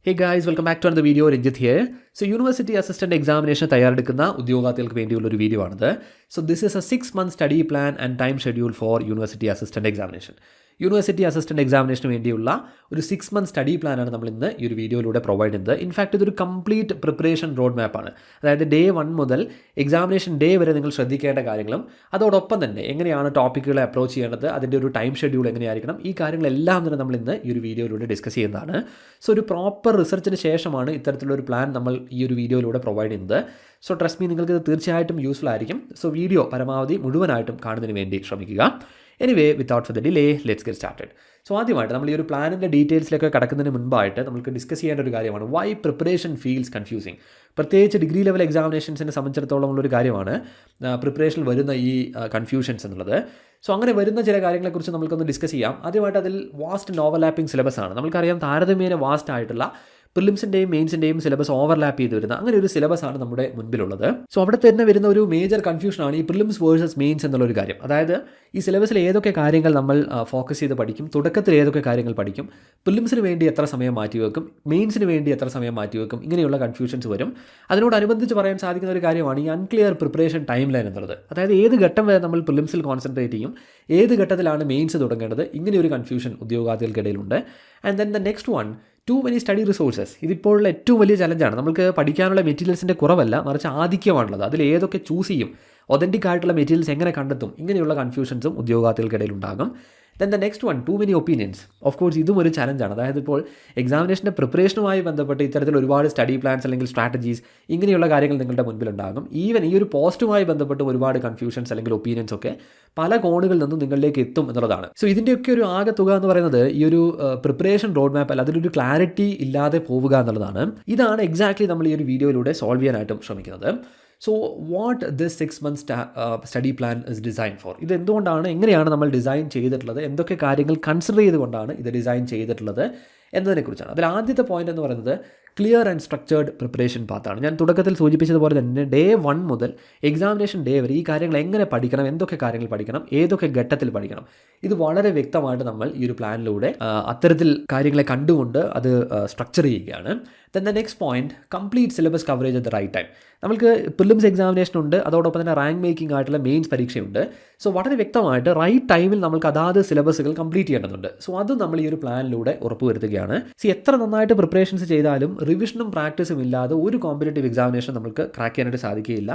Hey guys, welcome back to another video. Ranjit here. So university assistant examination തയ്യാറെടുക്കുന്ന ഉദ്യോഗാർത്ഥികൾക്ക് വേണ്ടിയുള്ള ഒരു video ആണിത്. So this is a 6-month study plan and time schedule for university assistant examination. University assistant എക്സാമിനേഷന് വേണ്ടിയുള്ള ഒരു 6-month study പ്ലാനാണ് നമ്മൾ ഇന്ന് ഈ ഒരു വീഡിയോയിലൂടെ പ്രൊവൈഡ് ചെയ്യുന്നത്. ഇൻഫാക്ട് ഇതൊരു കംപ്ലീറ്റ് പ്രിപ്പറേഷൻ റോഡ് മാപ്പാണ്. അതായത് ഡേ 1 മുതൽ എക്സാമിനേഷൻ ഡേ വരെ നിങ്ങൾ ശ്രദ്ധിക്കേണ്ട കാര്യങ്ങളും അതോടൊപ്പം തന്നെ എങ്ങനെയാണ് ടോപ്പിക്കുകളെ അപ്രോച്ച് ചെയ്യേണ്ടത്, അതിൻ്റെ ഒരു ടൈം ഷെഡ്യൂൾ എങ്ങനെയായിരിക്കണം, ഈ കാര്യങ്ങളെല്ലാം തന്നെ നമ്മൾ ഇന്ന് ഈ ഒരു വീഡിയോയിലൂടെ ഡിസ്കസ് ചെയ്യുന്നതാണ്. സോ ഒരു പ്രോപ്പർ റിസർച്ചിന് ശേഷമാണ് ഇത്തരത്തിലൊരു പ്ലാൻ നമ്മൾ ഈ ഒരു വീഡിയോയിലൂടെ പ്രൊവൈഡ് ചെയ്യുന്നത്. സോ ട്രസ്റ്റ് മീ, നിങ്ങൾക്ക് ഇത് തീർച്ചയായിട്ടും യൂസ്ഫുൾ ആയിരിക്കും. സോ വീഡിയോ പരമാവധി മുഴുവനായിട്ടും കാണുന്നതിന് വേണ്ടി ശ്രമിക്കുക. Anyway, without further delay let's get started. So ആദ്യമായിട്ട് നമ്മൾ ഈ ഒരു പ്ലാനിൻ്റെ ഡീറ്റെയിൽസിലേക്ക് കടക്കുന്നതിന് മുൻപായിട്ട് നമുക്ക് ഡിസ്കസ് ചെയ്യേണ്ട ഒരു കാര്യമാണ് വൈ പ്രിപ്പറേഷൻ ഫീൽസ് കൺഫ്യൂസിങ്. പ്രത്യേകിച്ച് ഡിഗ്രി ലെവൽ എക്സാമിനേഷൻസിനെ സംബന്ധിച്ചിടത്തോളം ഉള്ളൊരു കാര്യമാണ് പ്രിപ്പറേഷനിൽ വരുന്ന ഈ കൺഫ്യൂഷൻസ് എന്നുള്ളത്. സോ അങ്ങനെ വരുന്ന ചില കാര്യങ്ങളെക്കുറിച്ച് നമുക്കൊന്ന് ഡിസ്കസ് ചെയ്യാം. ആദ്യമായിട്ട് അതിൽ വാസ്റ്റ് ഓവർലാപ്പിംഗ് സിലബസ് ആണ്. നമുക്കറിയാം താരതമ്യേന വാസ്റ്റ് ആയിട്ടുള്ള പ്രിലിംസിൻ്റെയും മെയിൻസിൻ്റെയും സിലബസ് ഓവർലാപ്പ് ചെയ്ത് വരുന്ന അങ്ങനെ ഒരു സിലബസാണ് നമ്മുടെ മുൻപിലുള്ളത്. സോ അവിടെ തന്നെ വരുന്ന ഒരു മേജർ കൺഫ്യൂഷനാണ് ഈ പ്രിലിംസ് വേഴ്സസ് മെയിൻസ് എന്നുള്ളൊരു കാര്യം. അതായത് ഈ സിലബസിൽ ഏതൊക്കെ കാര്യങ്ങൾ നമ്മൾ ഫോക്കസ് ചെയ്ത് പഠിക്കും, തുടക്കത്തിൽ ഏതൊക്കെ കാര്യങ്ങൾ പഠിക്കും, പ്രിലിംസിന് വേണ്ടി എത്ര സമയം മാറ്റിവെക്കും, മെയിൻസിന് വേണ്ടി എത്ര സമയം മാറ്റിവെക്കും, ഇങ്ങനെയുള്ള കൺഫ്യൂഷൻസ് വരും. അതിനോടനുബന്ധിച്ച് പറയാൻ സാധിക്കുന്ന ഒരു കാര്യമാണ് ഈ അൺക്ലിയർ പ്രിപ്പറേഷൻ ടൈം ലൈൻ എന്നുള്ളത്. അതായത് ഏത് ഘട്ടം വരെ നമ്മൾ പ്രിലിംസിൽ കോൺസെൻട്രേറ്റ് ചെയ്യും, ഏത് ഘട്ടത്തിലാണ് മെയിൻസ് തുടങ്ങേണ്ടത്, ഇങ്ങനെയൊരു കൺഫ്യൂഷൻ ഉദ്യോഗാർത്ഥികൾക്കിടയിലുണ്ട്. And then the next one, too many study resources. ഇതിപ്പോഴുള്ള ഏറ്റവും വലിയ ചലഞ്ചാണ്. നമുക്ക് പഠിക്കാനുള്ള മെറ്റീരിയൽസിൻ്റെ കുറവല്ല, മറിച്ച് ആധിക്യമാണുള്ളത്. അതിൽ ഏതൊക്കെ ചൂസ് ചെയ്യും, ഒതൻറ്റിക് ആയിട്ടുള്ള മെറ്റീരിയൽസ് എങ്ങനെ കണ്ടെത്തും, ഇങ്ങനെയുള്ള കൺഫ്യൂഷൻസും ഉദ്യോഗാർത്ഥികൾക്കിടയിൽ ഉണ്ടാകും. Then the next one, too many opinions. Of course ഇതും ഒരു ചലഞ്ചാണ്. അതായത് ഇപ്പോൾ എക്സാമിനേഷൻ്റെ പ്രിപ്പറേഷനുമായി ബന്ധപ്പെട്ട് ഇത്തരത്തിൽ ഒരുപാട് സ്റ്റഡി പ്ലാൻസ് അല്ലെങ്കിൽ സ്ട്രാറ്റജീസ് ഇങ്ങനെയുള്ള കാര്യങ്ങൾ നിങ്ങളുടെ മുൻപിലുണ്ടാകും. ഈവൻ ഈ ഒരു പോസ്റ്റുമായി ബന്ധപ്പെട്ട് ഒരുപാട് കൺഫ്യൂഷൻസ് അല്ലെങ്കിൽ ഒപ്പീനിയൻസ് ഒക്കെ പല കോണുകളിൽ നിന്നും നിങ്ങളിലേക്ക് എത്തും എന്നുള്ളതാണ്. സോ ഇതിൻ്റെയൊക്കെ ഒരു ആകെ തുക എന്ന് പറയുന്നത് ഈ ഒരു പ്രിപ്പറേഷൻ റോഡ് മാപ്പ് അല്ല, അതിലൊരു ക്ലാരിറ്റി ഇല്ലാതെ പോവുക എന്നുള്ളതാണ്. ഇതാണ് എക്സാക്ട്ലി നമ്മൾ ഈ ഒരു വീഡിയോയിലൂടെ സോൾവ് ചെയ്യാനായിട്ടും ശ്രമിക്കുന്നത്. So what this 6-month study plan is design for. ഇത് എന്തുകൊണ്ടാണ്, എങ്ങനെയാണ് നമ്മൾ ഡിസൈൻ ചെയ്തിട്ടുള്ളത്, എന്തൊക്കെ കാര്യങ്ങൾ കൺസിഡർ ചെയ്തുകൊണ്ടാണ് ഇത് ഡിസൈൻ ചെയ്തിട്ടുള്ളത് എന്നതിനെക്കുറിച്ചാണ്. അതിൽ ആദ്യത്തെ പോയിന്റ് എന്ന് പറയുന്നത് ക്ലിയർ ആൻഡ് സ്ട്രക്ചേർഡ് പ്രിപ്പറേഷൻ പാത്താണ്. ഞാൻ തുടക്കത്തിൽ സൂചിപ്പിച്ചതുപോലെ തന്നെ ഡേ 1 മുതൽ എക്സാമിനേഷൻ ഡേ വരെ ഈ കാര്യങ്ങൾ എങ്ങനെ പഠിക്കണം, എന്തൊക്കെ കാര്യങ്ങൾ പഠിക്കണം, ഏതൊക്കെ ഘട്ടത്തിൽ പഠിക്കണം, ഇത് വളരെ വ്യക്തമായിട്ട് നമ്മൾ ഈ ഒരു പ്ലാനിലൂടെ അത്തരത്തിൽ കാര്യങ്ങളെ കണ്ടുകൊണ്ട് അത് സ്ട്രക്ചർ ചെയ്യുകയാണ്. Then the next point, complete syllabus coverage at the right time. നമുക്ക് പ്രിലിംസ് എക്സാമിനേഷൻ ഉണ്ട്, അതോടൊപ്പം തന്നെ റാങ്ക് മേക്കിംഗ് ആയിട്ടുള്ള മെയിൻസ് പരീക്ഷയുണ്ട്. സോ വളരെ വ്യക്തമായിട്ട് റൈറ്റ് ടൈമിൽ നമുക്ക് അതാത് സിലബസുകൾ കംപ്ലീറ്റ് ചെയ്യേണ്ടതുണ്ട്. സോ അതും നമ്മൾ ഈ ഒരു പ്ലാനിലൂടെ ഉറപ്പുവരുത്തുകയാണ്. എത്ര നന്നായിട്ട് പ്രിപ്പറേഷൻസ് ചെയ്താലും റിവിഷനും പ്രാക്ടീസും ഇല്ലാതെ ഒരു കോമ്പറ്റേറ്റീവ് എക്സാമിനേഷൻ നമുക്ക് ക്രാക്ക് ചെയ്യാനായിട്ട് സാധിക്കുകയില്ല.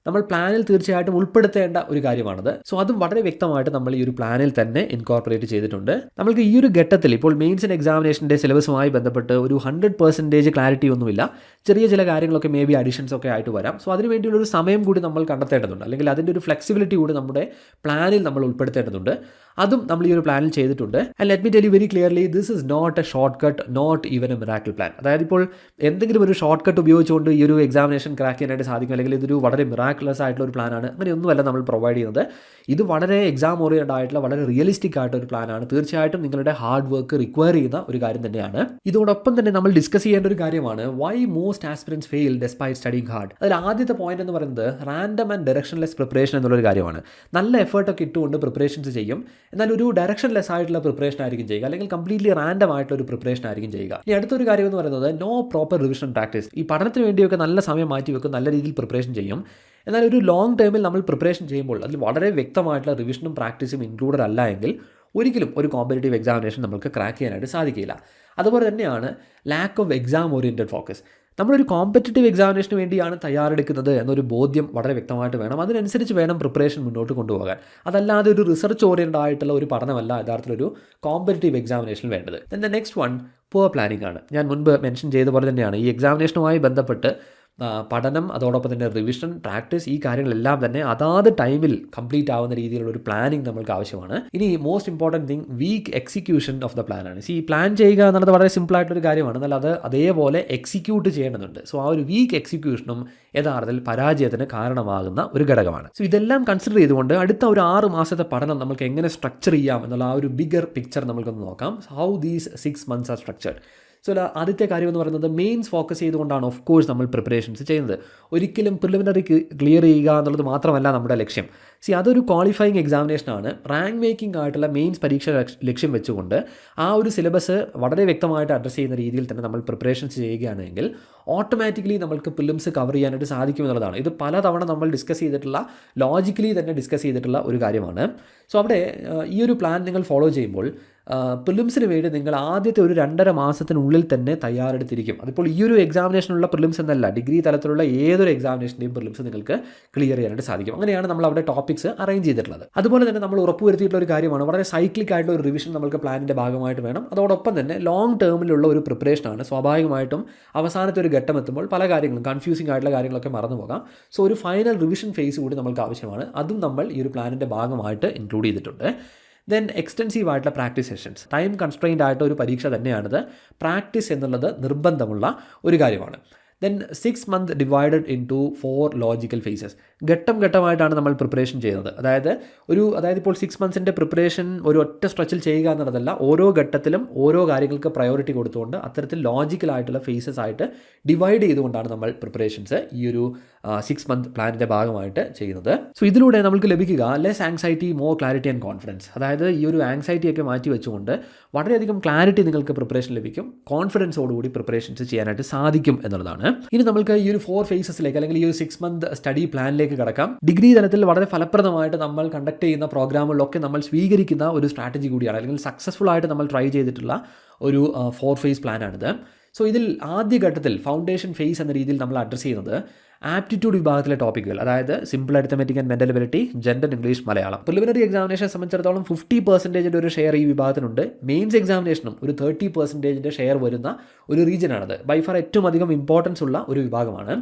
നമ്മൾ പ്ലാനിൽ തീർച്ചയായിട്ടും ഉൾപ്പെടുത്തേണ്ട ഒരു കാര്യമാണത്. സോ അതും വളരെ വ്യക്തമായിട്ട് നമ്മൾ ഈ ഒരു പ്ലാനിൽ തന്നെ ഇൻകോർപ്പറേറ്റ് ചെയ്തിട്ടുണ്ട്. നമ്മൾക്ക് ഈ ഒരു ഘട്ടത്തിൽ ഇപ്പോൾ മെയിൻസ് ആൻഡ് എക്സാമിനേഷൻ്റെ സിലബസുമായി ബന്ധപ്പെട്ട് ഒരു 100% ക്ലാരിറ്റി ഒന്നുമില്ല. ചെറിയ ചില കാര്യങ്ങളൊക്കെ മേ ബി അഡീഷൻസ് ഒക്കെ ആയിട്ട് വരാം. സോ അതിന് വേണ്ടിയുള്ളൊരു സമയം കൂടി നമ്മൾ കണ്ടെത്തേണ്ടതുണ്ട്, അല്ലെങ്കിൽ അതിൻ്റെ ഒരു ഫ്ലെക്സിബിലിറ്റി കൂടി നമ്മുടെ പ്ലാനിൽ നമ്മൾ ഉൾപ്പെടുത്തേണ്ടതുണ്ട്. അതും നമ്മൾ ഈ ഒരു പ്ലാനിൽ ചെയ്തിട്ടുണ്ട്. And let me tell you very clearly, this is not a shortcut, not even a miracle plan. അതായത് ഇപ്പോൾ എന്തെങ്കിലും ഒരു ഷോർട്ട് കട്ട് ഉപയോഗിച്ചുകൊണ്ട് ഈ ഒരു എക്സാമിനേഷൻ ക്രാക്ക് ചെയ്യാനായിട്ട് സാധിക്കും, അല്ലെങ്കിൽ ഇതൊരു വളരെ മിറാക്കുലസ് ആയിട്ടുള്ള ഒരു പ്ലാനാണ്, അങ്ങനെയൊന്നുമല്ല നമ്മൾ പ്രൊവൈഡ് ചെയ്യുന്നത്. ഇത് വളരെ എക്സാം ഓറിയൻറ്റഡ് ആയിട്ടുള്ള വളരെ റിയലിസ്റ്റിക് ആയിട്ടൊരു പ്ലാനാണ്. തീർച്ചയായിട്ടും നിങ്ങളുടെ ഹാർഡ് വർക്ക് റിക്വയർ ചെയ്യുന്ന ഒരു കാര്യം തന്നെയാണ്. ഇതോടൊപ്പം തന്നെ നമ്മൾ ഡിസ്കസ് ചെയ്യേണ്ട ഒരു കാര്യമാണ് why most aspirants fail despite studying hard. അതിൽ ആദ്യത്തെ പോയിന്റ് എന്ന് പറയുന്നത് റാൻഡം ആൻഡ് ഡയറക്ഷൻലെസ് പ്രിപ്പറേഷൻ എന്നുള്ളൊരു കാര്യമാണ്. നല്ല എഫേർട്ടൊക്കെ ഇട്ടുകൊണ്ട് പ്രിപ്പറേഷൻസ് ചെയ്യും, എന്നാൽ ഒരു ഡയറക്ഷൻലെസ് ആയിട്ടുള്ള പ്രിപ്പറേഷൻ ആയിരിക്കും ചെയ്യുക, അല്ലെങ്കിൽ കംപ്ലീറ്റ്ലി റാൻഡം ആയിട്ടുള്ള ഒരു പ്രിപ്പറേഷൻ ആയിരിക്കും ചെയ്യുക. ഇനി അടുത്തൊരു കാര്യം എന്ന് പറയുന്നത് നോ പ്രോപ്പർ റിവിഷൻ പ്രാക്ടീസ്. ഈ പഠനത്തിന് വേണ്ടിയൊക്കെ നല്ല സമയം മാറ്റി വെക്കും, നല്ല രീതിയിൽ പ്രിപ്പറേഷൻ ചെയ്യും, എന്നാൽ ഒരു ലോങ് ടേമിൽ നമ്മൾ പ്രിപ്പറേഷൻ ചെയ്യുമ്പോൾ അതിൽ വളരെ വ്യക്തമായിട്ടുള്ള റിവിഷനും പ്രാക്ടീസും ഇൻക്ലൂഡഡ് അല്ല എങ്കിൽ ഒരിക്കലും ഒരു കോമ്പറ്റേറ്റീവ് എക്സാമിനേഷൻ നമുക്ക് ക്രാക്ക് ചെയ്യാനായിട്ട് സാധിക്കില്ല. അതുപോലെ തന്നെയാണ് lack of exam oriented focus. നമ്മളൊരു കോമ്പറ്റേറ്റീവ് എക്സാമിനേഷന് വേണ്ടിയാണ് തയ്യാറെടുക്കുന്നത് എന്നൊരു ബോധ്യം വളരെ വ്യക്തമായിട്ട് വേണം. അതിനനുസരിച്ച് വേണം പ്രിപ്പറേഷൻ മുന്നോട്ട് കൊണ്ടുപോകാൻ. അതല്ലാതെ ഒരു റിസർച്ച് ഓറിയൻറ്റഡ് ആയിട്ടുള്ള ഒരു പഠനമല്ല യഥാർത്ഥത്തിലൊരു കോമ്പറ്റേറ്റീവ് എക്സാമിനേഷനിൽ വേണ്ടത്. Then the next one, poor planning ആണ്. ഞാൻ മുൻപ് മെൻഷൻ ചെയ്ത പോലെ തന്നെയാണ് ഈ എക്സാമിനേഷനുമായി ബന്ധപ്പെട്ട് പഠനം, അതോടൊപ്പം തന്നെ റിവിഷൻ, പ്രാക്ടീസ്, ഈ കാര്യങ്ങളെല്ലാം തന്നെ അതാത് ടൈമിൽ കംപ്ലീറ്റ് ആവുന്ന രീതിയിലുള്ള ഒരു പ്ലാനിങ് നമ്മൾക്ക് ആവശ്യമാണ്. ഇനി most important thing, weak execution of the plan ആണ്. ഈ പ്ലാൻ ചെയ്യുക എന്നുള്ളത് വളരെ സിമ്പിളായിട്ടൊരു കാര്യമാണ്, എന്നാൽ അത് അതേപോലെ എക്സിക്യൂട്ട് ചെയ്യേണ്ടതുണ്ട്. സോ ആ ഒരു വീക്ക് എക്സിക്യൂഷനും യഥാർത്ഥത്തിൽ പരാജയത്തിന് കാരണമാകുന്ന ഒരു ഘടകമാണ്. സോ ഇതെല്ലാം കൺസിഡർ ചെയ്തുകൊണ്ട് അടുത്ത ഒരു 6 മാസത്തെ പഠനം നമുക്ക് എങ്ങനെ സ്ട്രക്ചർ ചെയ്യാം എന്നുള്ള ആ ഒരു ബിഗർ പിക്ചർ നമുക്കൊന്ന് നോക്കാം. How these 6 months are structured. So ആദ്യത്തെ കാര്യം എന്ന് പറയുന്നത് മെയിൻസ് ഫോക്കസ് ചെയ്തുകൊണ്ടാണ് ഓഫ് കോഴ്സ് നമ്മൾ പ്രിപ്പറേഷൻസ് ചെയ്യുന്നത്. ഒരിക്കലും പ്രിലിമിനറി ക്ലിയർ ചെയ്യുക എന്നുള്ളത് മാത്രമല്ല നമ്മുടെ ലക്ഷ്യം. അതൊരു ക്വാളിഫയിങ് എക്സാമിനേഷനാണ്. റാങ്ക് മേക്കിംഗ് ആയിട്ടുള്ള മെയിൻസ് പരീക്ഷ ലക്ഷ്യം വെച്ചുകൊണ്ട് ആ ഒരു സിലബസ് വളരെ വ്യക്തമായിട്ട് അഡ്രസ്സ് ചെയ്യുന്ന രീതിയിൽ തന്നെ നമ്മൾ പ്രിപ്പറേഷൻസ് ചെയ്യുകയാണെങ്കിൽ ഓട്ടോമാറ്റിക്കലി നമുക്ക് പ്രിലിംസ് കവർ ചെയ്യാനായിട്ട് സാധിക്കും എന്നുള്ളതാണ്. ഇത് പലതവണ നമ്മൾ ഡിസ്കസ് ചെയ്തിട്ടുള്ള, ലോജിക്കലി തന്നെ ഡിസ്കസ് ചെയ്തിട്ടുള്ള ഒരു കാര്യമാണ്. സോ അവിടെ ഈ ഒരു പ്ലാൻ നിങ്ങൾ ഫോളോ ചെയ്യുമ്പോൾ പ്രിലിംസിന് വേണ്ടി നിങ്ങൾ ആദ്യത്തെ ഒരു 2.5 മാസത്തിനുള്ളിൽ തന്നെ തയ്യാറെടുത്തിരിക്കും. അതിപ്പോൾ ഈ ഒരു എക്സാമിനേഷനുള്ള പ്രിലിംസ് എന്നല്ല, ഡിഗ്രി തലത്തിലുള്ള ഏതൊരു എക്സാമിനേഷൻ്റെയും പ്രിലിംസ് നിങ്ങൾക്ക് ക്ലിയർ ചെയ്യാനായിട്ട് സാധിക്കും. അങ്ങനെയാണ് നമ്മൾ അവിടെ ടോപ്പിക്സ് അറേഞ്ച് ചെയ്തിട്ടുള്ളത്. അതുപോലെ തന്നെ നമ്മൾ ഉറപ്പുവരുത്തിയിട്ടുള്ള ഒരു കാര്യമാണ്, വളരെ സൈക്ലിക് ആയിട്ടുള്ള ഒരു റിവിഷൻ നമുക്ക് പ്ലാനിൻ്റെ ഭാഗമായിട്ട് വേണം. അതോടൊപ്പം തന്നെ ലോങ് ടേമിലുള്ള ഒരു പ്രിപ്പറേഷനാണ്. സ്വാഭാവികമായിട്ടും അവസാനത്തെ ഒരു ഘട്ടം എത്തുമ്പോൾ പല കാര്യങ്ങളും, കൺഫ്യൂസിംഗ് ആയിട്ടുള്ള കാര്യങ്ങളൊക്കെ മറന്നു പോകാം. സോ ഒരു ഫൈനൽ റിവിഷൻ ഫേസ് കൂടി നമുക്ക് ആവശ്യമാണ്. അതും നമ്മൾ ഈ ഒരു പ്ലാനിൻ്റെ ഭാഗമായിട്ട് ഇൻക്ലൂഡ് ചെയ്തിട്ടുണ്ട്. ദെൻ എക്സ്റ്റെൻസീവ് ആയിട്ടുള്ള പ്രാക്ടീസ് സെഷൻസ്. ടൈം കൺസ്ട്രെയിൻഡ് ആയിട്ട് ഒരു പരീക്ഷ തന്നെയാണിത്. പ്രാക്ടീസ് എന്നുള്ളത് നിർബന്ധമുള്ള ഒരു കാര്യമാണ്. Then 6 months divided into 4 logical phases. ഘട്ടം ഘട്ടമായിട്ടാണ് നമ്മൾ പ്രിപ്പറേഷൻ ചെയ്യുന്നത്. അതായത് ഇപ്പോൾ 6 months പ്രിപ്പറേഷൻ ഒരു ഒറ്റ സ്ട്രെച്ചിൽ ചെയ്യുക എന്നുള്ളതല്ല, ഓരോ ഘട്ടത്തിലും ഓരോ കാര്യങ്ങൾക്ക് പ്രയോറിറ്റി കൊടുത്തുകൊണ്ട് അത്തരത്തിൽ ലോജിക്കലായിട്ടുള്ള ഫേസസ് ആയിട്ട് ഡിവൈഡ് ചെയ്തുകൊണ്ടാണ് നമ്മൾ പ്രിപ്പറേഷൻസ് ഈ ഒരു 6 month പ്ലാനിൻ്റെ ഭാഗമായിട്ട് ചെയ്യുന്നത്. സോ ഇതിലൂടെ നമുക്ക് ലഭിക്കുക less anxiety, more clarity and confidence. അതായത് ഈ ഒരു ആങ്സൈറ്റിയൊക്കെ മാറ്റി വെച്ചുകൊണ്ട് വളരെയധികം ക്ലാരിറ്റി നിങ്ങൾക്ക് പ്രിപ്പറേഷൻ ലഭിക്കും. കോൺഫിഡൻസോടുകൂടി പ്രിപ്പറേഷൻസ് ചെയ്യാനായിട്ട് സാധിക്കും എന്നുള്ളതാണ്. ഇനി നമുക്ക് ഈ ഒരു 4 ഫേസസിലേക്ക് അല്ലെങ്കിൽ ഈ ഒരു 6 month സ്റ്റഡി പ്ലാനിലേക്ക് കടക്കാം. ഡിഗ്രി തലത്തിൽ വളരെ ഫലപ്രദമായിട്ട് നമ്മൾ കണ്ടക്ട് ചെയ്യുന്ന പ്രോഗ്രാമുകളിലൊക്കെ നമ്മൾ സ്വീകരിക്കുന്ന ഒരു സ്ട്രാറ്റജി കൂടിയാണ്, അല്ലെങ്കിൽ സക്സസ്ഫുൾ ആയിട്ട് നമ്മൾ ട്രൈ ചെയ്തിട്ടുള്ള ഒരു 4 phase പ്ലാനാണിത്. സോ ഇതിൽ ആദ്യ ഘട്ടത്തിൽ ഫൗണ്ടേഷൻ ഫേസ് എന്ന രീതിയിൽ നമ്മൾ അഡ്രസ്സ് ചെയ്യുന്നത് ആപ്റ്റിറ്റ്യൂഡ് വിഭാഗത്തിലെ ടോപ്പിക്കുകൾ, അതായത് simple arithmetic and mental ability, general English, Malayalam. Preliminary എക്സാമിനേഷനെ സംബന്ധിച്ചിടത്തോളം 50% ഒരു ഷെയർ ഈ വിഭാഗത്തിനുണ്ട്. മെയിൻസ് എക്സാമിനേഷനും ഒരു 30% ഷെയർ വരുന്ന ഒരു റീജിയനാണത്. ബൈ ഫാർ ഏറ്റവും അധികം ഇമ്പോർട്ടൻസ് ഉള്ള ഒരു വിഭാഗമാണ്.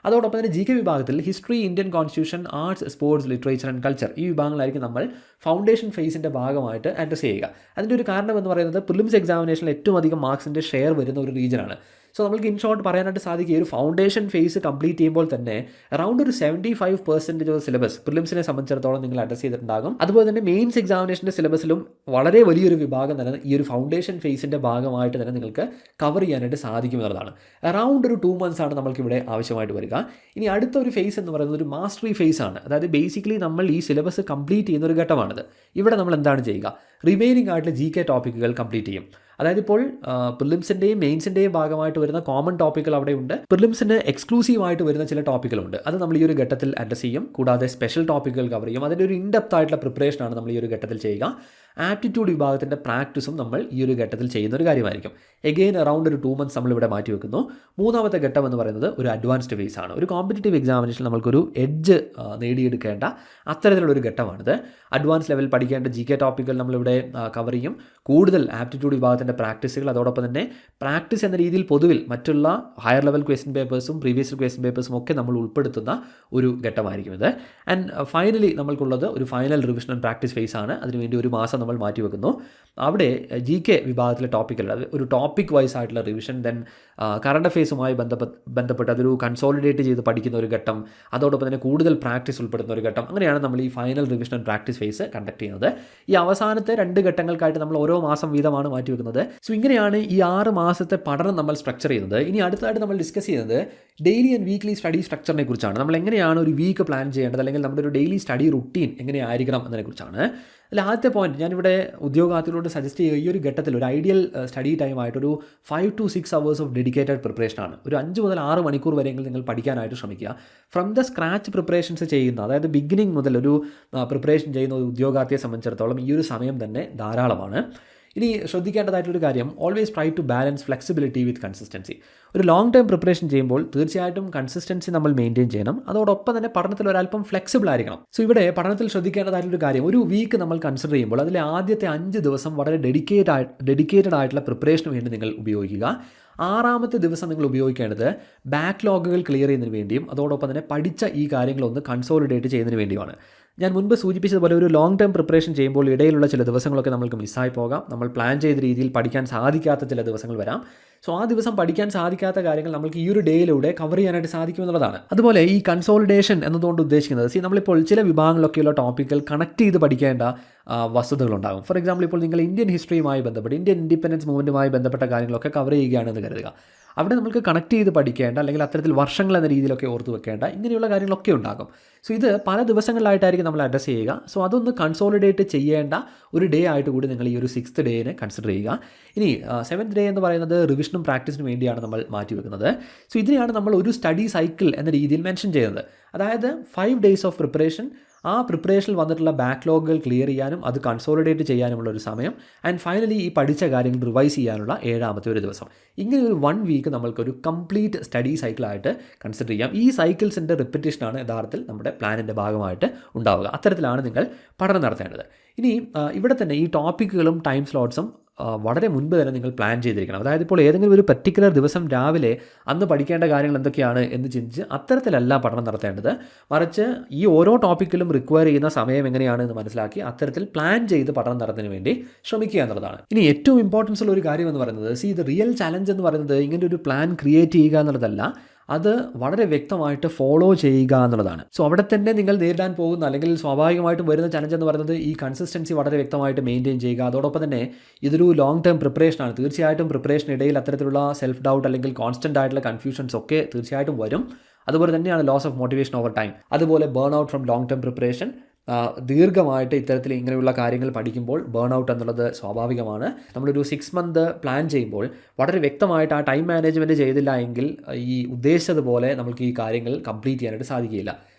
അതോടൊപ്പം തന്നെ GK വിഭാഗത്തിൽ history, Indian constitution, arts, sports, literature and culture, ഈ വിഭാഗങ്ങളായിരിക്കും നമ്മൾ ഫൗണ്ടേഷൻ ഫേസിൻ്റെ ഭാഗമായിട്ട് അഡ്രസ്സ് ചെയ്യുക. അതിൻ്റെ ഒരു കാരണം എന്ന് പറയുന്നത് പ്രിലിംസ് എക്സാമിനേഷനിൽ ഏറ്റവും അധികം മാർക്സിൻ്റെ ഷെയർ വരുന്ന ഒരു റീജിയനാണ്. സോ നമുക്ക് ഇൻ ഷോർട്ട് പറയാനായിട്ട് സാധിക്കും, ഒരു ഫൗണ്ടേഷൻ ഫേസ് കംപ്ലീറ്റ് ചെയ്യുമ്പോൾ തന്നെ അറൗണ്ട് ഒരു 75% ഓഫ് സിലബസ് പ്രിലിംസിനെ സംബന്ധിച്ചിടത്തോളം നിങ്ങൾ അഡ്രസ് ചെയ്തിട്ടുണ്ടാകും. അതുപോലെ തന്നെ മെയിൻസ് എക്സാമിനേഷൻ്റെ സിലബസിലും വളരെ വലിയൊരു വിഭാഗം തന്നെ ഈ ഒരു ഫൗണ്ടേഷൻ ഫേസിൻ്റെ ഭാഗമായിട്ട് തന്നെ നിങ്ങൾക്ക് കവർ ചെയ്യാനായിട്ട് സാധിക്കും എന്നുള്ളതാണ്. അറൗണ്ട് ഒരു 2 months ആണ് നമ്മൾക്കിവിടെ ആവശ്യമായിട്ട് വരിക. ഇനി അടുത്ത ഒരു ഫേസ് എന്ന് പറയുന്നത് ഒരു മാസ്റ്ററി ഫേസ് ആണ്. അതായത് ബേസിക്കലി നമ്മൾ ഈ സിലബസ് കംപ്ലീറ്റ് ചെയ്യുന്ന ഒരു ഘട്ടമാണിത്. ഇവിടെ നമ്മൾ എന്താണ് ചെയ്യുക, റിമൈനിങ് ആയിട്ടുള്ള GK ടോപ്പിക്കുകൾ കംപ്ലീറ്റ് ചെയ്യും. അതായത് ഇപ്പോൾ പ്രിലിംസിൻ്റെയും മെയിൻസിൻ്റെയും ഭാഗമായിട്ട് വരുന്ന കോമൺ ടോപ്പിക്കുകൾ അവിടെയുണ്ട്. പ്രിലിംസിന് എക്സ്ക്ലൂസീവായിട്ട് വരുന്ന ചില ടോപ്പിക്കുകളുണ്ട്. അത് നമ്മൾ ഈ ഒരു ഘട്ടത്തിൽ അഡ്രസ് ചെയ്യും. കൂടാതെ സ്പെഷ്യൽ ടോപ്പിക്കുകൾ കവർ ചെയ്യും. അതിൻ്റെ ഒരു ഇൻഡെപ്ത് ആയിട്ടുള്ള പ്രിപ്പറേഷനാണ് നമ്മൾ ഈ ഒരു ഘട്ടത്തിൽ ചെയ്യുക. ആപ്റ്റിറ്റ്യൂഡ് വിഭാഗത്തിൻ്റെ പ്രാക്ടീസും നമ്മൾ ഈ ഒരു ഘട്ടത്തിൽ ചെയ്യുന്ന ഒരു കാര്യമായിരിക്കും. എഗെയിൻ അറൗണ്ട് ഒരു 2 months നമ്മളിവിടെ മാറ്റി വെക്കുന്നു. മൂന്നാമത്തെ ഘട്ടം എന്ന് പറയുന്നത് ഒരു അഡ്വാൻസ്ഡ് ഫേസ് ആണ്. ഒരു കോമ്പറ്റേറ്റീവ് എക്സാമിനേഷൻ നമ്മൾക്കൊരു എഡ്ജ് നേടിയെടുക്കേണ്ട അത്തരത്തിലുള്ളൊരു ഘട്ടമാണിത്. അഡ്വാൻസ് ലെവൽ പഠിക്കേണ്ട GK ടോപ്പിക്കുകൾ നമ്മളിവിടെ കവർ ചെയ്യും. കൂടുതൽ ആപ്റ്റിറ്റ്യൂഡ് വിഭാഗത്തിൻ്റെ പ്രാക്ടീസുകൾ, അതോടൊപ്പം തന്നെ പ്രാക്ടീസ് എന്ന രീതിയിൽ പൊതുവിൽ മറ്റുള്ള ഹയർ ലെവൽ ക്വസ്റ്റ്യൻ പേപ്പേഴ്സും പ്രീവിയസ് ക്വസ്റ്റ്യൻ പേപ്പേഴ്സും ഒക്കെ നമ്മൾ ഉൾപ്പെടുത്തുന്ന ഒരു ഘട്ടമായിരിക്കും ഇത്. ആൻഡ് ഫൈനലി നമ്മൾക്കുള്ളത് ഒരു final revision and practice phase ആണ്. അതിനുവേണ്ടി 1 മാസം നമ്മൾ മാറ്റി വെക്കുന്നു. അവിടെ GK വിഭാഗത്തിലെ ടോപ്പിക്കുകൾ, അത് ഒരു ടോപ്പിക് വൈസ് ആയിട്ടുള്ള റിവിഷൻ, ദെൻ കറണ്ട് അഫെയർസുമായി ബന്ധപ്പെട്ട് അതൊരു കൺസോളിഡേറ്റ് ചെയ്ത് പഠിക്കുന്ന ഒരു ഘട്ടം, അതോടൊപ്പം തന്നെ കൂടുതൽ പ്രാക്ടീസ് ഉൾപ്പെടുന്ന ഒരു ഘട്ടം. അങ്ങനെയാണ് നമ്മൾ ഈ final revision and practice phase conduct ചെയ്യുന്നത്. ഈ അവസാനത്തെ 2 ഘട്ടങ്ങൾക്കായിട്ട് നമ്മൾ ഓരോ മാസം വീതമാണ് മാറ്റി വെക്കുന്നത്. സോ ഇങ്ങനെയാണ് ഈ 6 മാസത്തെ പഠനം നമ്മൾ സ്ട്രക്ചർ ചെയ്യുന്നത്. ഇനി അടുത്തതായിട്ട് നമ്മൾ ഡിസ്കസ് ചെയ്യുന്നത് ഡെയിലി ആൻഡ് വീക്ക്ലി സ്റ്റഡി സ്ട്രക്ചറിനെ കുറിച്ചാണ്. നമ്മൾ എങ്ങനെയാണ് ഒരു വീക്ക് പ്ലാൻ ചെയ്യേണ്ടത്, അല്ലെങ്കിൽ നമ്മുടെ ഒരു ഡെയിലി സ്റ്റഡി റുട്ടീൻ എങ്ങനെയായിരിക്കണം എന്നതിനെക്കുറിച്ചാണ്. അതിൽ ആദ്യത്തെ പോയിന്റ് ഞാനിവിടെ ഉദ്യോഗാർത്ഥികളോട് സജസ്റ്റ് ചെയ്യുക, ഈ ഒരു ഘട്ടത്തിൽ ഒരു ഐഡിയൽ സ്റ്റഡി ടൈമായിട്ടൊരു 5 to 6 hours ഓഫ് ഡെഡിക്കേറ്റഡ് പ്രിപ്പറേഷനാണ്. ഒരു 5 മുതൽ 6 മണിക്കൂർ വരെയെങ്കിലും നിങ്ങൾ പഠിക്കാനായിട്ട് ശ്രമിക്കുക. ഫ്രം ദ സ്ക്രാച്ച് പ്രിപ്പറേഷൻസ് ചെയ്യുന്ന, അതായത് ബിഗിനിങ് മുതൽ ഒരു പ്രിപ്പറേഷൻ ചെയ്യുന്ന ഒരു ഉദ്യോഗാർത്ഥിയെ സംബന്ധിച്ചിടത്തോളം ഈ ഒരു സമയം തന്നെ ധാരാളമാണ്. ഇനി ശ്രദ്ധിക്കേണ്ടതായിട്ടൊരു കാര്യം, always try to balance flexibility with consistency. ഒരു ലോങ് ടൈം പ്രിപ്പറേഷൻ ചെയ്യുമ്പോൾ തീർച്ചയായിട്ടും കൺസിസ്റ്റൻസി നമ്മൾ മെയിൻറ്റെയിൻ ചെയ്യണം. അതോടൊപ്പം തന്നെ പഠനത്തിൽ ഒരല്പം ഫ്ലെക്സിബിൾ ആയിരിക്കണം. സോ ഇവിടെ പഠനത്തിൽ ശ്രദ്ധിക്കേണ്ടതായിട്ടുള്ളൊരു കാര്യം, ഒരു വീക്ക് നമ്മൾ കൺസിഡർ ചെയ്യുമ്പോൾ അതിലെ ആദ്യത്തെ 5 ദിവസം വളരെ ഡെഡിക്കേറ്റഡ് ആയിട്ടുള്ള പ്രിപ്പറേഷന് വേണ്ടി നിങ്ങൾ ഉപയോഗിക്കുക. 6ാമത്തെ ദിവസം നിങ്ങൾ ഉപയോഗിക്കേണ്ടത് ബാക്ക്ലോഗുകൾ ക്ലിയർ ചെയ്യുന്നതിന് വേണ്ടിയും അതോടൊപ്പം തന്നെ പഠിച്ച ഈ കാര്യങ്ങളൊന്ന് കൺസോളിഡേറ്റ് ചെയ്യുന്നതിന് വേണ്ടിയുമാണ്. ഞാൻ മുൻപ് സൂചിപ്പിച്ചതുപോലെ ഒരു ലോങ് ടൈം പ്രിപ്പറേഷൻ ചെയ്യുമ്പോൾ ഇടയിലുള്ള ചില ദിവസങ്ങളൊക്കെ നമുക്ക് മിസ്സായി പോകാം. നമ്മൾ പ്ലാൻ ചെയ്ത രീതിയിൽ പഠിക്കാൻ സാധിക്കാത്ത ചില ദിവസങ്ങൾ വരാം. സോ ആ ദിവസം പഠിക്കാൻ സാധിക്കാത്ത കാര്യങ്ങൾ നമുക്ക് ഈ ഒരു ഡേയിലൂടെ കവർ ചെയ്യാനായിട്ട് സാധിക്കുമെന്നുള്ളതാണ്. അതുപോലെ ഈ കൺസോളിഡേഷൻ എന്നതുകൊണ്ട് ഉദ്ദേശിക്കുന്നത് നമ്മളിപ്പോൾ ചില വിഭാഗങ്ങളിലൊക്കെയുള്ള ടോപ്പിക്കുകൾ കണക്ട് ചെയ്ത് പഠിക്കേണ്ട വസ്തുതകളുണ്ടാകും. ഫോർ എക്സാമ്പിൾ, ഇപ്പോൾ നിങ്ങൾ ഇന്ത്യൻ ഹിസ്റ്ററിയുമായി ബന്ധപ്പെട്ട് ഇന്ത്യൻ ഇൻഡിപെൻഡൻസ് മൂവ്മെൻറ്റുമായി ബന്ധപ്പെട്ട കാര്യങ്ങളൊക്കെ കവർ ചെയ്യുകയാണെന്ന് കരുതുക. അവിടെ നമുക്ക് കണക്ട് ചെയ്ത് പഠിക്കേണ്ട അല്ലെങ്കിൽ അത്തരത്തിൽ വർഷങ്ങൾ എന്ന രീതിയിലൊക്കെ ഓർത്ത് വെക്കേണ്ട ഇങ്ങനെയുള്ള കാര്യങ്ങളൊക്കെ ഉണ്ടാകും. സോ ഇത് പല ദിവസങ്ങളിലായിട്ടായിരിക്കും നമ്മൾ അഡ്രസ്സ് ചെയ്യുക. സോ അതൊന്ന് കൺസോളിഡേറ്റ് ചെയ്യേണ്ട ഒരു ഡേ ആയിട്ട് കൂടി നിങ്ങൾ ഈ ഒരു 6th ഡേനെ കൺസിഡർ ചെയ്യുക. ഇനി 7th ഡേ എന്ന് പറയുന്നത് റിവിഷനും പ്രാക്ടീസിനും വേണ്ടിയാണ് നമ്മൾ മാറ്റി വെക്കുന്നത്. സോ ഇതിനെയാണ് നമ്മൾ ഒരു സ്റ്റഡി സൈക്കിൾ എന്ന രീതിയിൽ മെൻഷൻ ചെയ്യുന്നത്. അതായത് 5 days ഓഫ് പ്രിപ്പറേഷൻ, ആ പ്രിപ്പറേഷനിൽ വന്നിട്ടുള്ള ബാക്ക്ലോഗുകൾ ക്ലിയർ ചെയ്യാനും അത് കൺസോളിഡേറ്റ് ചെയ്യാനുമുള്ള ഒരു സമയം, ആൻഡ് ഫൈനലി ഈ പഠിച്ച കാര്യങ്ങൾ റിവൈസ് ചെയ്യാനുള്ള 7ാമത്തെ ഒരു ദിവസം. ഇങ്ങനെ ഒരു 1 വീക്ക് നമ്മൾക്കൊരു കംപ്ലീറ്റ് സ്റ്റഡി സൈക്കിളായിട്ട് കൺസിഡർ ചെയ്യാം. ഈ സൈക്കിൾസിൻ്റെ റിപ്പറ്റേഷനാണ് യഥാർത്ഥത്തിൽ നമ്മുടെ പ്ലാനിൻ്റെ ഭാഗമായിട്ട് ഉണ്ടാവുക. അത്തരത്തിലാണ് നിങ്ങൾ പഠനം നടത്തേണ്ടത്. ഇനി ഇവിടെ തന്നെ ഈ ടോപ്പിക്കുകളും ടൈം സ്ലോട്ട്സും വളരെ മുൻപ് തന്നെ നിങ്ങൾ പ്ലാൻ ചെയ്തിരിക്കണം. അതായത് ഇപ്പോൾ ഏതെങ്കിലും ഒരു പർട്ടിക്കുലർ ദിവസം രാവിലെ അന്ന് പഠിക്കേണ്ട കാര്യങ്ങൾ എന്തൊക്കെയാണ് എന്ന് ചിന്തിച്ച് അത്തരത്തിലല്ല പഠനം നടത്തേണ്ടത്. മറിച്ച് ഈ ഓരോ ടോപ്പിക്കിലും റിക്വയർ ചെയ്യുന്ന സമയം എങ്ങനെയാണ് എന്ന് മനസ്സിലാക്കി അത്തരത്തിൽ പ്ലാൻ ചെയ്ത് പഠനം നടത്തുന്നതിന് വേണ്ടി ശ്രമിക്കുക എന്നുള്ളതാണ്. ഇനി ഏറ്റവും ഇമ്പോർട്ടൻസ് ഉള്ള ഒരു കാര്യം എന്ന് പറയുന്നത് ഇത് റിയൽ ചലഞ്ച് എന്ന് പറയുന്നത് ഇങ്ങനെ ഒരു പ്ലാൻ ക്രിയേറ്റ് ചെയ്യുക എന്നുള്ളതല്ല, അത് വളരെ വ്യക്തമായിട്ട് ഫോളോ ചെയ്യുക എന്നുള്ളതാണ്. സോ അവിടെ തന്നെ നിങ്ങൾ നേരിടാൻ പോകുന്ന അല്ലെങ്കിൽ സ്വാഭാവികമായിട്ടും വരുന്ന ചലഞ്ച് എന്ന് പറയുന്നത് ഈ കൺസിസ്റ്റൻസി വളരെ വ്യക്തമായിട്ട് മെയിൻറ്റെയിൻ ചെയ്യുക. അതോടൊപ്പം തന്നെ ഇതൊരു ലോങ് ടേം പ്രിപ്പറേഷനാണ്. തീർച്ചയായിട്ടും പ്രിപ്പറേഷനിടയിൽ അത്തരത്തിലുള്ള സെൽഫ് ഡൗട്ട് അല്ലെങ്കിൽ കോൺസ്റ്റൻ്റ് ആയിട്ടുള്ള കൺഫ്യൂഷൻസ് ഒക്കെ തീർച്ചയായിട്ടും വരും. അതുപോലെ തന്നെയാണ് loss of motivation over time, അതുപോലെ burn out from long term preparation. ദീർഘമായിട്ട് ഇത്തരത്തിൽ ഇങ്ങനെയുള്ള കാര്യങ്ങൾ പഠിക്കുമ്പോൾ ബേൺ ഔട്ട് എന്നുള്ളത് സ്വാഭാവികമാണ്. നമ്മളൊരു 6 month പ്ലാൻ ചെയ്യുമ്പോൾ വളരെ വ്യക്തമായിട്ട് ആ ടൈം മാനേജ്മെൻറ്റ് ചെയ്തില്ല എങ്കിൽ ഈ ഉദ്ദേശിച്ചതുപോലെ നമുക്ക് ഈ കാര്യങ്ങൾ കംപ്ലീറ്റ് ചെയ്യാനായിട്ട് സാധിക്കില്ല.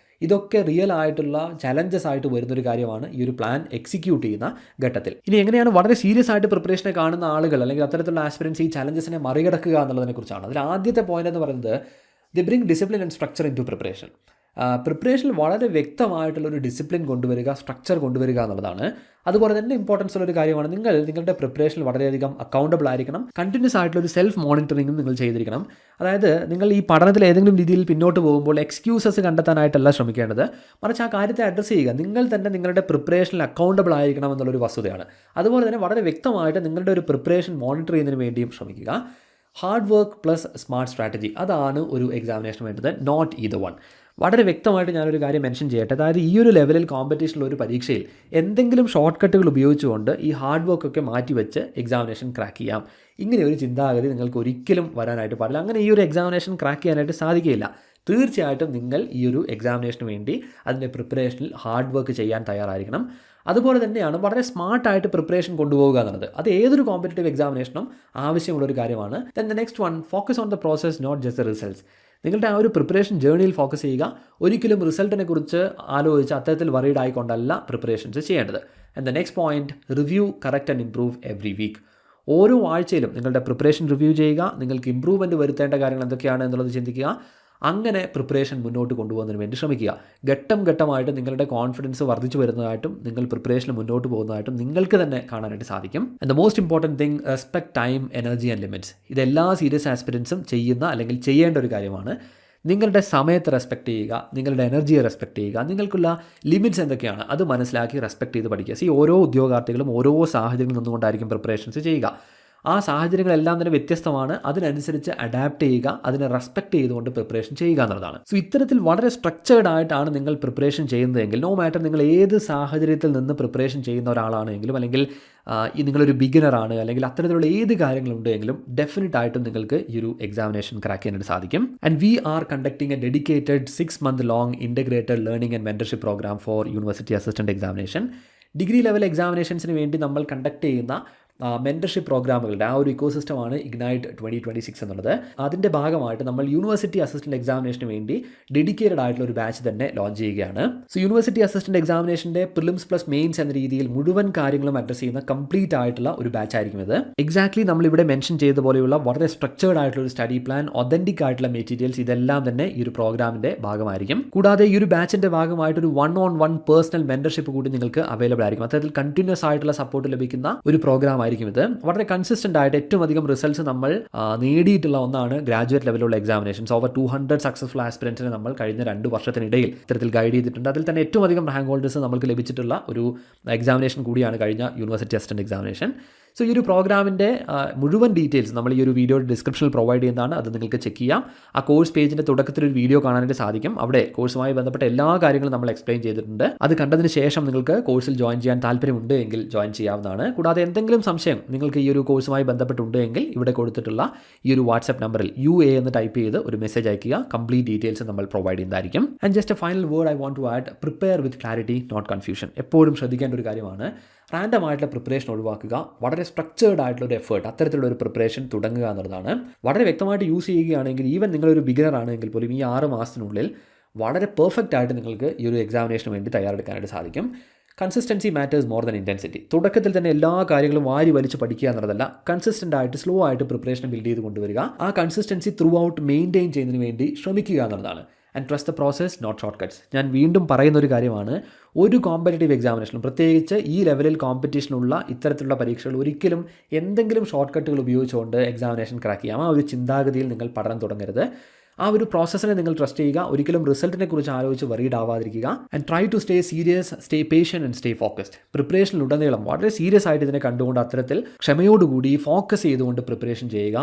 ഇതൊക്കെ റിയൽ ആയിട്ടുള്ള ചലഞ്ചസ് ആയിട്ട് വരുന്നൊരു കാര്യമാണ് ഈ ഒരു പ്ലാൻ എക്സിക്യൂട്ട് ചെയ്യുന്ന ഘട്ടത്തിൽ. ഇനി എങ്ങനെയാണ് വളരെ സീരിയസ് ആയിട്ട് പ്രിപ്പറേഷനെ കാണുന്ന ആളുകൾ അല്ലെങ്കിൽ അത്തരത്തിലുള്ള ആസ്പിരൻസ് ഈ ചലഞ്ചസിനെ മറികടക്കുക എന്നുള്ളതിനെക്കുറിച്ചാണ്. അതിൽ ആദ്യത്തെ പോയിന്റ് എന്ന് പറയുന്നത് the bring discipline and structure into preparation. പ്രിപ്പറേഷനിൽ വളരെ വ്യക്തമായിട്ടുള്ളൊരു ഡിസിപ്ലിൻ കൊണ്ടുവരിക, സ്ട്രക്ചർ കൊണ്ടുവരിക എന്നുള്ളതാണ്. അതുപോലെ തന്നെ ഇമ്പോർട്ടൻസ് ഉള്ളൊരു കാര്യമാണ് നിങ്ങളുടെ പ്രിപ്പറേഷനിൽ വളരെയധികം അക്കൗണ്ടബിൾ ആയിരിക്കണം. കണ്ടിന്യൂസ് ആയിട്ടുള്ളൊരു സെൽഫ് മോണിറ്ററിങ്ങും നിങ്ങൾ ചെയ്തിരിക്കണം. അതായത് നിങ്ങൾ ഈ പഠനത്തിൽ ഏതെങ്കിലും രീതിയിൽ പിന്നോട്ട് പോകുമ്പോൾ എക്സ്ക്യൂസസ് കണ്ടെത്താനായിട്ടല്ല ശ്രമിക്കേണ്ടത്, മറിച്ച് ആ കാര്യത്തെ അഡ്രസ്സ് ചെയ്യുക. നിങ്ങൾ തന്നെ നിങ്ങളുടെ പ്രിപ്പറേഷനിൽ അക്കൗണ്ടബിൾ ആയിരിക്കണം എന്നുള്ളൊരു വസ്തുതയാണ്. അതുപോലെ തന്നെ വളരെ വ്യക്തമായിട്ട് നിങ്ങളുടെ ഒരു പ്രിപ്പറേഷൻ മോണിറ്റർ ചെയ്യുന്നതിന് വേണ്ടിയും ശ്രമിക്കുക. Hard work plus smart strategy, അതാണ് ഒരു എക്സാമിനേഷൻ വേണ്ടത്, നോട്ട് ഈദർ വൺ. വളരെ വ്യക്തമായിട്ട് ഞാനൊരു കാര്യം മെൻഷൻ ചെയ്യട്ടെ. അതായത് ഈ ഒരു ലെവലിൽ കോമ്പറ്റീഷനുള്ള ഒരു പരീക്ഷയിൽ എന്തെങ്കിലും ഷോർട്ട് കട്ടുകൾ ഉപയോഗിച്ചുകൊണ്ട് ഈ ഹാർഡ് വർക്കൊക്കെ മാറ്റിവെച്ച് എക്സാമിനേഷൻ ക്രാക്ക് ചെയ്യാം, ഇങ്ങനെ ഒരു ചിന്താഗതി നിങ്ങൾക്ക് ഒരിക്കലും വരാനായിട്ട് പാടില്ല. അങ്ങനെ ഈ ഒരു എക്സാമിനേഷൻ ക്രാക്ക് ചെയ്യാനായിട്ട് സാധിക്കുകയില്ല. തീർച്ചയായിട്ടും നിങ്ങൾ ഈ ഒരു എക്സാമിനേഷന് വേണ്ടി അതിൻ്റെ പ്രിപ്പറേഷനിൽ ഹാർഡ് വർക്ക് ചെയ്യാൻ തയ്യാറായിരിക്കണം. അതുപോലെ തന്നെയാണ് വളരെ സ്മാർട്ടായിട്ട് പ്രിപ്പറേഷൻ കൊണ്ടുപോകുക എന്നുള്ളത്. അത് ഏതൊരു കോമ്പറ്റേറ്റീവ് എക്സാമിനേഷനും ആവശ്യമുള്ളൊരു കാര്യമാണ്. Then the next one, focus on the process not just the results. നിങ്ങളുടെ ആ ഒരു പ്രിപ്പറേഷൻ ജേർണിയിൽ ഫോക്കസ് ചെയ്യുക. ഒരിക്കലും റിസൾട്ടിനെ കുറിച്ച് ആലോചിച്ച് അത്തരത്തിൽ വറീഡ് ആയിക്കൊണ്ടല്ല പ്രിപ്പറേഷൻസ് ചെയ്യേണ്ടത്. And the next point, review, correct and improve every week. ഓരോ ആഴ്ചയിലും നിങ്ങളുടെ പ്രിപ്പറേഷൻ റിവ്യൂ ചെയ്യുക. നിങ്ങൾക്ക് ഇംപ്രൂവ്മെൻറ്റ് വരുത്തേണ്ട കാര്യങ്ങൾ എന്തൊക്കെയാണ് എന്നുള്ളത് ചിന്തിക്കുക. അങ്ങനെ പ്രിപ്പറേഷൻ മുന്നോട്ട് കൊണ്ടുപോകുന്നതിന് വേണ്ടി ശ്രമിക്കുക. ഘട്ടം ഘട്ടമായിട്ട് നിങ്ങളുടെ കോൺഫിഡൻസ് വർദ്ധിച്ചു വരുന്നതായിട്ടും നിങ്ങൾ പ്രിപ്പറേഷന് മുന്നോട്ട് പോകുന്നതായിട്ടും നിങ്ങൾക്ക് തന്നെ കാണാനായിട്ട് സാധിക്കും. And the most important thing, respect time, energy and limits. ഇതെല്ലാ സീരിയസ് ആസ്പിരൻസും ചെയ്യുന്ന അല്ലെങ്കിൽ ചെയ്യേണ്ട ഒരു കാര്യമാണ്. നിങ്ങളുടെ സമയത്തെ റെസ്പെക്റ്റ് ചെയ്യുക, നിങ്ങളുടെ എനർജിയെ റെസ്പെക്റ്റ് ചെയ്യുക, നിങ്ങൾക്കുള്ള ലിമിറ്റ്സ് എന്തൊക്കെയാണ് അത് മനസ്സിലാക്കി റെസ്പെക്റ്റ് ചെയ്ത് പഠിക്കുക. ഓരോ ഉദ്യോഗാർത്ഥികളും ഓരോ സാഹചര്യങ്ങളിൽ നിന്നുകൊണ്ടായിരിക്കും പ്രിപ്പറേഷൻസ് ചെയ്യുക. ആ സാഹചര്യങ്ങളെല്ലാം തന്നെ വ്യത്യസ്തമാണ്. അതിനനുസരിച്ച് അഡാപ്റ്റ് ചെയ്യുക, അതിനെ റെസ്പെക്റ്റ് ചെയ്തുകൊണ്ട് പ്രിപ്പറേഷൻ ചെയ്യുക എന്നുള്ളതാണ്. സോ ഇത്തരത്തിൽ വളരെ സ്ട്രക്ചേർഡ് ആയിട്ടാണ് നിങ്ങൾ പ്രിപ്പറേഷൻ ചെയ്യുന്നതെങ്കിൽ, നോ മാറ്റർ നിങ്ങൾ ഏത് സാഹചര്യത്തിൽ നിന്ന് പ്രിപ്പറേഷൻ ചെയ്യുന്ന ഒരാളാണെങ്കിലും, അല്ലെങ്കിൽ നിങ്ങളൊരു ബിഗിനറാണ്, അല്ലെങ്കിൽ അത്തരത്തിലുള്ള ഏത് കാര്യങ്ങളുണ്ടെങ്കിലും ഡെഫിനറ്റ് ആയിട്ടും നിങ്ങൾക്ക് ഈ ഒരു എക്സാമിനേഷൻ ക്രാക്ക് ചെയ്യാനായിട്ട് സാധിക്കും. And we are conducting a dedicated 6 month long integrated learning and mentorship programme for university assistant examination. Degree level എക്സാമിനേഷൻസിന് വേണ്ടി നമ്മൾ കണ്ടക്ട് ചെയ്യുന്ന മെൻറ്റർഷിപ്പ് പ്രോഗ്രാമുകളുടെ ആ ഒരു ഇക്കോസിസ്റ്റമാണ് ഇഗ്നൈറ്റ് 2026 എന്നുള്ളത്. അതിൻ്റെ ഭാഗമായിട്ട് നമ്മൾ യൂണിവേഴ്സിറ്റി അസിസ്റ്റൻറ്റ് എക്സാമിനേഷന് വേണ്ടി ഡെഡിക്കേറ്റഡ് ആയിട്ടുള്ള ഒരു ബാച്ച് തന്നെ ലോഞ്ച് ചെയ്യുകയാണ്. സോ യൂണിവേഴ്സിറ്റി അസിസ്റ്റൻറ്റ് എക്സാമിനേഷൻ്റെ പ്രിലിംസ് പ്ലസ് മെയിൻസ് എന്ന രീതിയിൽ മുഴുവൻ കാര്യങ്ങളും അഡ്രസ് ചെയ്യുന്ന കംപ്ലീറ്റ് ആയിട്ടുള്ള ഒരു ബാച്ച് ആയിരിക്കും ഇത്. എക്സാക്ട്ലി നമ്മളിവിടെ മെൻഷൻ ചെയ്ത പോലെയുള്ള വളരെ സ്ട്രക്ചേർഡ് ആയിട്ടുള്ള ഒരു സ്റ്റഡി പ്ലാൻ, ഒതൻറ്റിക് ആയിട്ടുള്ള മെറ്റീരിയൽസ്, ഇതെല്ലാം തന്നെ ഈ ഒരു പ്രോഗ്രാമിൻ്റെ ഭാഗമായിരിക്കും. കൂടാതെ ഈ ഒരു ബാച്ചിൻ്റെ ഭാഗമായിട്ടൊരു 1-on-1 പേഴ്സണൽ മെൻറ്റർഷിപ്പ് കൂടി നിങ്ങൾക്ക് അവൈലബിൾ ആയിരിക്കും. അത്തരത്തിൽ കണ്ടിന്യൂസ് ആയിട്ടുള്ള സപ്പോർട്ട് ലഭിക്കുന്ന ഒരു പ്രോഗ്രാം ആയിരിക്കും ഇത്. വളരെ കൺസിസ്റ്റന്റ് ആയിട്ട് ഏറ്റവും അധികം റിസൾട്ട്സ് നമ്മൾ നേടിയിട്ടുള്ള ഒന്നാണ് ഗ്രാജുവേറ്റ് ലെവലുള്ള എക്സാമിനേഷൻസ്. ഓവർ 200 സക്സസ്ഫുൾ ആസ്പിരൻസിനെ നമ്മൾ കഴിഞ്ഞ 2 വർഷത്തിനിടയിൽ ഇത്തരത്തിൽ ഗൈഡ് ചെയ്തിട്ടുണ്ട്. അതിൽ തന്നെ ഏറ്റവും അധികം റാങ്ക് ഹോൾഡേഴ്സ് നമുക്ക് ലഭിച്ചിട്ടുള്ള ഒരു എക്സാമിനേഷൻ കൂടിയാണ് കഴിഞ്ഞ യൂണിവേഴ്സിറ്റി അസിസ്റ്റന്റ് എക്സാമിനേഷൻ. സോ ഈ ഒരു പ്രോഗ്രാമിൻ്റെ മുഴുവൻ ഡീറ്റെയിൽസ് നമ്മൾ ഈ ഒരു വീഡിയോ ഡിസ്ക്രിപ്ഷനിൽ പ്രൊവൈഡ് ചെയ്യുന്നതാണ്. അത് നിങ്ങൾക്ക് ചെക്ക് ചെയ്യാം. ആ കോഴ്സ് പേജിൻ്റെ തുടക്കത്തിൽ ഒരു വീഡിയോ കാണാനായിട്ട് സാധിക്കും. അവിടെ കോഴ്സുമായി ബന്ധപ്പെട്ട എല്ലാ കാര്യങ്ങളും നമ്മൾ എക്സ്പ്ലെയിൻ ചെയ്തിട്ടുണ്ട്. അത് കണ്ടതിന് ശേഷം നിങ്ങൾക്ക് കോഴ്സിൽ ജോയിൻ ചെയ്യാൻ താല്പര്യമുണ്ട് എങ്കിൽ ജോയിൻ ചെയ്യാവുന്നതാണ്. കൂടാതെ എന്തെങ്കിലും സംശയം നിങ്ങൾക്ക് ഈ ഒരു കോഴ്സുമായി ബന്ധപ്പെട്ടുണ്ട് എങ്കിൽ ഇവിടെ കൊടുത്തിട്ടുള്ള ഈ ഒരു വാട്സ്ആപ്പ് നമ്പറിൽ UA എന്ന് ടൈപ്പ് ചെയ്ത് ഒരു മെസ്സേജ് അയക്കുക. കംപ്ലീറ്റ് ഡീറ്റെയിൽസ് നമ്മൾ പ്രൊവൈഡ് ചെയ്യുന്നതായിരിക്കും. And just a final word I want to add, prepare with clarity not confusion. എപ്പോഴും ശ്രദ്ധിക്കേണ്ട ഒരു കാര്യമാണ്. റാൻഡം ആയിട്ടുള്ള പ്രിപ്പറേഷൻ ഒഴിവാക്കുക. വളരെ സ്ട്രക്ചേർഡ് ആയിട്ടുള്ള ഒരു എഫേർട്ട്, അത്തരത്തിലുള്ള ഒരു പ്രിപ്പറേഷൻ തുടങ്ങുക എന്നുള്ളതാണ്. വളരെ വ്യക്തമായിട്ട് യൂസ് ചെയ്യുകയാണെങ്കിൽ, ഈവൻ നിങ്ങളൊരു ബിഗിനർ ആണെങ്കിൽ പോലും ഈ 6 മാസത്തിനുള്ളിൽ വളരെ പെർഫെക്റ്റ് ആയിട്ട് നിങ്ങൾക്ക് ഈ ഒരു എക്സാമിനേഷന് വേണ്ടി തയ്യാറെടുക്കാനായിട്ട് സാധിക്കും. Consistency matters more than intensity. തുടക്കത്തിൽ തന്നെ എല്ലാ കാര്യങ്ങളും വാരി വലിച്ച് പഠിക്കുക എന്നുള്ളതല്ല, കൺസിസ്റ്റൻ്റ് ആയിട്ട് സ്ലോ ആയിട്ട് പ്രിപ്പറേഷൻ ബിൽഡ് ചെയ്ത് കൊണ്ടുവരിക. ആ കൺസിസ്റ്റൻസി ത്രൂ ഔട്ട് മെയിൻറ്റെയിൻ ചെയ്യുന്നതിന് വേണ്ടി ശ്രമിക്കുക എന്നുള്ളതാണ്. And trust the process, not shortcuts. ഞാൻ വീണ്ടും പറയുന്ന ഒരു കാര്യമാണ്, ഒരു കോമ്പറ്റേറ്റീവ് എക്സാമിനേഷനും പ്രത്യേകിച്ച് ഈ ലെവലിൽ കോമ്പറ്റീഷനുള്ള ഇത്തരത്തിലുള്ള പരീക്ഷകൾ ഒരിക്കലും എന്തെങ്കിലും ഷോർട്ട് കട്ടുകൾ ഉപയോഗിച്ചുകൊണ്ട് എക്സാമിനേഷൻ ക്രാക്ക് ചെയ്യാം. ആ ഒരു ചിന്താഗതിയിൽ നിങ്ങൾ പഠനം തുടങ്ങരുത്. ആ ഒരു പ്രോസസ്സിനെ നിങ്ങൾ ട്രസ്റ്റ് ചെയ്യുക. ഒരിക്കലും റിസൾട്ടിനെ കുറിച്ച് ആലോചിച്ച് വറീഡ് ആവാതിരിക്കുക. And try to stay serious, stay patient and stay focused. പ്രിപ്പറേഷനിലുടനീളം വളരെ സീരിയസ് ആയിട്ട് ഇതിനെ കണ്ടുകൊണ്ട് അത്തരത്തിൽ ക്ഷമയോടുകൂടി ഫോക്കസ് ചെയ്തുകൊണ്ട് പ്രിപ്പറേഷൻ ചെയ്യുക.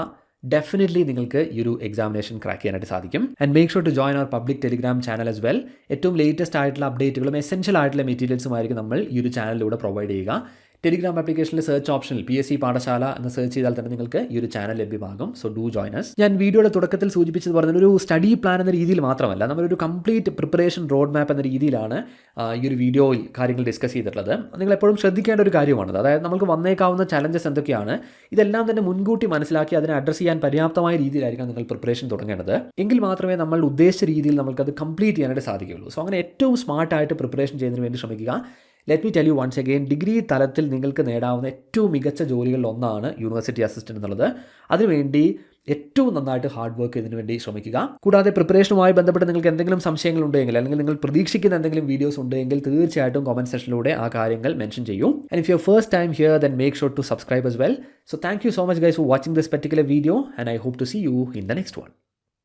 ഡെഫിനറ്റ്ലി നിങ്ങൾക്ക് ഈ ഒരു എക്സാമിനേഷൻ ക്രാക്ക് ചെയ്യാനായിട്ട് സാധിക്കും. And make sure to join our public Telegram channel as well. ഏറ്റവും ലേറ്റസ്റ്റ് ആയിട്ടുള്ള അപ്ഡേറ്റുകളും എസെൻഷ്യൽ ആയിട്ടുള്ള മെറ്റീരിയൽസുമായിരിക്കും നമ്മൾ ഈ ഒരു ചാനലിലൂടെ പ്രൊവൈഡ് ചെയ്യുക. ടെലിഗ്രാം ആപ്ലിക്കേഷനിലെ സെർച്ച് ഓപ്ഷനിൽ PSC പാഠശാല എന്ന് സെർച്ച് ചെയ്താൽ തന്നെ നിങ്ങൾക്ക് ഈ ഒരു ചാനൽ ലഭ്യമാകും. So do join us. ഞാൻ വീഡിയോയുടെ തുടക്കത്തിൽ സൂചിപ്പിച്ചത് പറഞ്ഞ ഒരു സ്റ്റഡി പ്ലാൻ എന്ന രീതിയിൽ മാത്രമല്ല, നമ്മളൊരു കംപ്ലീറ്റ് പ്രിപ്പറേഷൻ റോഡ് മാപ്പ് എന്ന രീതിയിലാണ് ഈ ഒരു വീഡിയോയിൽ കാര്യങ്ങൾ ഡിസ്കസ് ചെയ്തിട്ടുള്ളത്. നിങ്ങൾ എപ്പോഴും ശ്രദ്ധിക്കേണ്ട ഒരു കാര്യമാണത്. അതായത് നമുക്ക് വന്നേക്കാവുന്ന ചലഞ്ചസ് എന്തൊക്കെയാണ്, ഇതെല്ലാം തന്നെ മുൻകൂട്ടി മനസ്സിലാക്കി അതിനെ അഡ്രസ്സ് ചെയ്യാൻ പര്യാപ്തമായ രീതിയിലായിരിക്കും നിങ്ങൾ പ്രിപ്പറേഷൻ തുടങ്ങേണ്ടത്. എങ്കിൽ മാത്രമേ നമ്മൾ ഉദ്ദേശിച്ച രീതിയിൽ നമുക്കത് കംപ്ലീറ്റ് ചെയ്യാനായിട്ട് സാധിക്കുകയുള്ളൂ. സോ അങ്ങനെ ഏറ്റവും സ്മാർട്ടായിട്ട് പ്രിപ്പറേഷൻ ചെയ്യുന്നതിന് വേണ്ടി ശ്രമിക്കുക. Let me tell you once again, degree തലത്തിൽ നിങ്ങൾക്ക് നേടാവുന്ന ഏറ്റവും മികച്ച ജോലികളിൽ ഒന്നാണ് യൂണിവേഴ്സിറ്റി അസിസ്റ്റൻ്റ് എന്നുള്ളത്. അതിനുവേണ്ടി ഏറ്റവും നന്നായിട്ട് ഹാർഡ് വർക്ക് ചെയ്തതിനു വേണ്ടി ശ്രമിക്കുക. കൂടാതെ പ്രിപ്പറേഷനുമായി ബന്ധപ്പെട്ട് നിങ്ങൾക്ക് എന്തെങ്കിലും സംശയങ്ങൾ ഉണ്ടെങ്കിൽ, അല്ലെങ്കിൽ നിങ്ങൾ പ്രതീക്ഷിക്കുന്ന എന്തെങ്കിലും വീഡിയോസ് ഉണ്ടെങ്കിൽ തീർച്ചയായിട്ടും കമൻറ്റ് സെക്ഷനിലൂടെ ആ കാര്യങ്ങൾ മെൻഷൻ ചെയ്യൂ. And if your first time here, then make sure to subscribe as well. So thank you so much guys for watching this particular video, and I hope to see you in the next one.